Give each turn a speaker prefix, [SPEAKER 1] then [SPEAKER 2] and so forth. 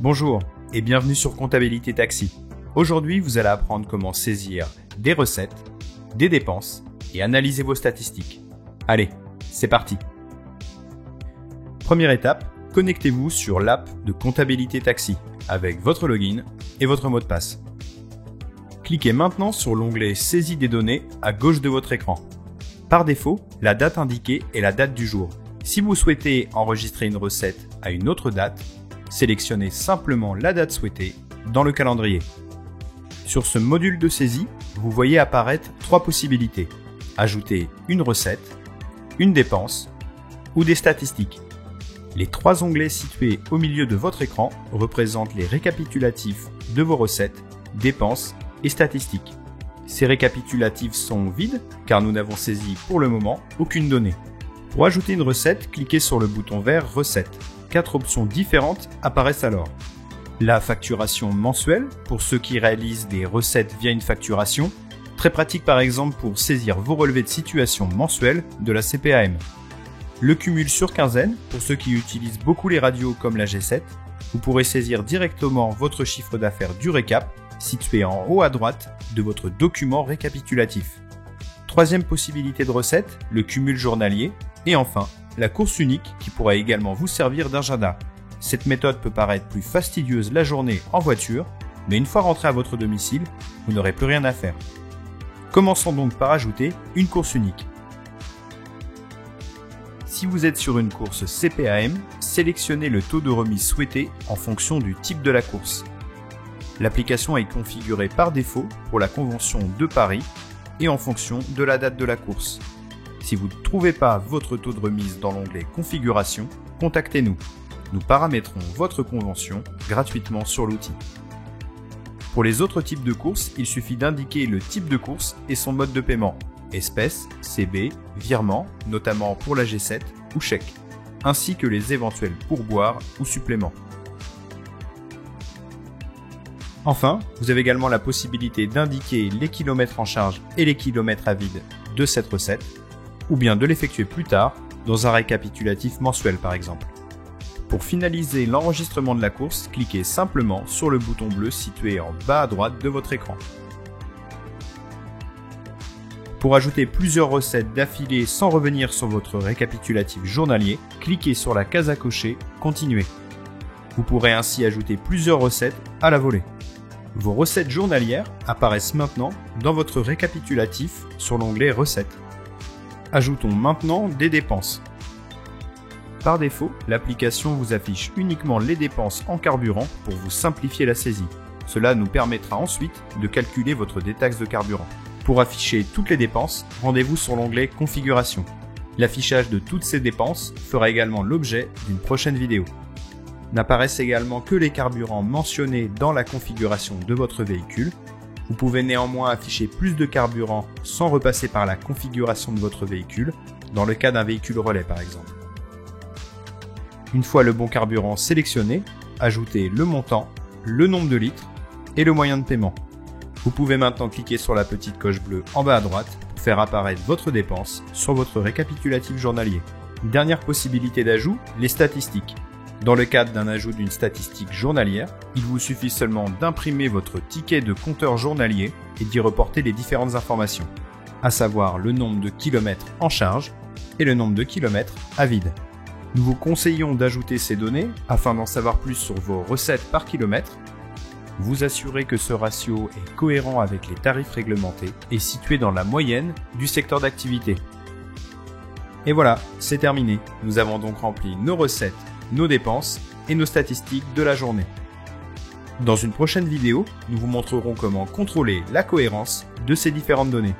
[SPEAKER 1] Bonjour et bienvenue sur Comptabilité Taxi. Aujourd'hui, vous allez apprendre comment saisir des recettes, des dépenses et analyser vos statistiques. Allez, c'est parti. Première étape, connectez-vous sur l'app de Comptabilité Taxi avec votre login et votre mot de passe. Cliquez maintenant sur l'onglet Saisie des données à gauche de votre écran. Par défaut, la date indiquée est la date du jour. Si vous souhaitez enregistrer une recette à une autre date, sélectionnez simplement la date souhaitée dans le calendrier. Sur ce module de saisie, vous voyez apparaître trois possibilités. Ajouter une recette, une dépense ou des statistiques. Les trois onglets situés au milieu de votre écran représentent les récapitulatifs de vos recettes, dépenses et statistiques. Ces récapitulatifs sont vides car nous n'avons saisi pour le moment aucune donnée. Pour ajouter une recette, cliquez sur le bouton vert Recettes. 4 options différentes apparaissent alors. La facturation mensuelle pour ceux qui réalisent des recettes via une facturation, très pratique par exemple pour saisir vos relevés de situation mensuels de la CPAM. Le cumul sur quinzaine pour ceux qui utilisent beaucoup les radios comme la G7, vous pourrez saisir directement votre chiffre d'affaires du récap situé en haut à droite de votre document récapitulatif. Troisième possibilité de recette, le cumul journalier. Et enfin, la course unique qui pourra également vous servir d'agenda. Cette méthode peut paraître plus fastidieuse la journée en voiture, mais une fois rentré à votre domicile, vous n'aurez plus rien à faire. Commençons donc par ajouter une course unique. Si vous êtes sur une course CPAM, sélectionnez le taux de remise souhaité en fonction du type de la course. L'application est configurée par défaut pour la convention de Paris et en fonction de la date de la course. Si vous ne trouvez pas votre taux de remise dans l'onglet Configuration, contactez-nous. Nous paramétrons votre convention gratuitement sur l'outil. Pour les autres types de courses, il suffit d'indiquer le type de course et son mode de paiement, espèces, CB, virement, notamment pour la G7 ou chèque, ainsi que les éventuels pourboires ou suppléments. Enfin, vous avez également la possibilité d'indiquer les kilomètres en charge et les kilomètres à vide de cette recette, ou bien de l'effectuer plus tard dans un récapitulatif mensuel par exemple. Pour finaliser l'enregistrement de la course, cliquez simplement sur le bouton bleu situé en bas à droite de votre écran. Pour ajouter plusieurs recettes d'affilée sans revenir sur votre récapitulatif journalier, cliquez sur la case à cocher « Continuer ». Vous pourrez ainsi ajouter plusieurs recettes à la volée. Vos recettes journalières apparaissent maintenant dans votre récapitulatif sur l'onglet Recettes. Ajoutons maintenant des dépenses. Par défaut, l'application vous affiche uniquement les dépenses en carburant pour vous simplifier la saisie. Cela nous permettra ensuite de calculer votre détaxe de carburant. Pour afficher toutes les dépenses, rendez-vous sur l'onglet Configuration. L'affichage de toutes ces dépenses fera également l'objet d'une prochaine vidéo. N'apparaissent également que les carburants mentionnés dans la configuration de votre véhicule. Vous pouvez néanmoins afficher plus de carburant sans repasser par la configuration de votre véhicule, dans le cas d'un véhicule relais par exemple. Une fois le bon carburant sélectionné, ajoutez le montant, le nombre de litres et le moyen de paiement. Vous pouvez maintenant cliquer sur la petite coche bleue en bas à droite pour faire apparaître votre dépense sur votre récapitulatif journalier. Dernière possibilité d'ajout, les statistiques. Dans le cadre d'un ajout d'une statistique journalière, il vous suffit seulement d'imprimer votre ticket de compteur journalier et d'y reporter les différentes informations, à savoir le nombre de kilomètres en charge et le nombre de kilomètres à vide. Nous vous conseillons d'ajouter ces données afin d'en savoir plus sur vos recettes par kilomètre, vous assurer que ce ratio est cohérent avec les tarifs réglementés et situé dans la moyenne du secteur d'activité. Et voilà, c'est terminé. Nous avons donc rempli nos recettes, nos dépenses et nos statistiques de la journée. Dans une prochaine vidéo, nous vous montrerons comment contrôler la cohérence de ces différentes données.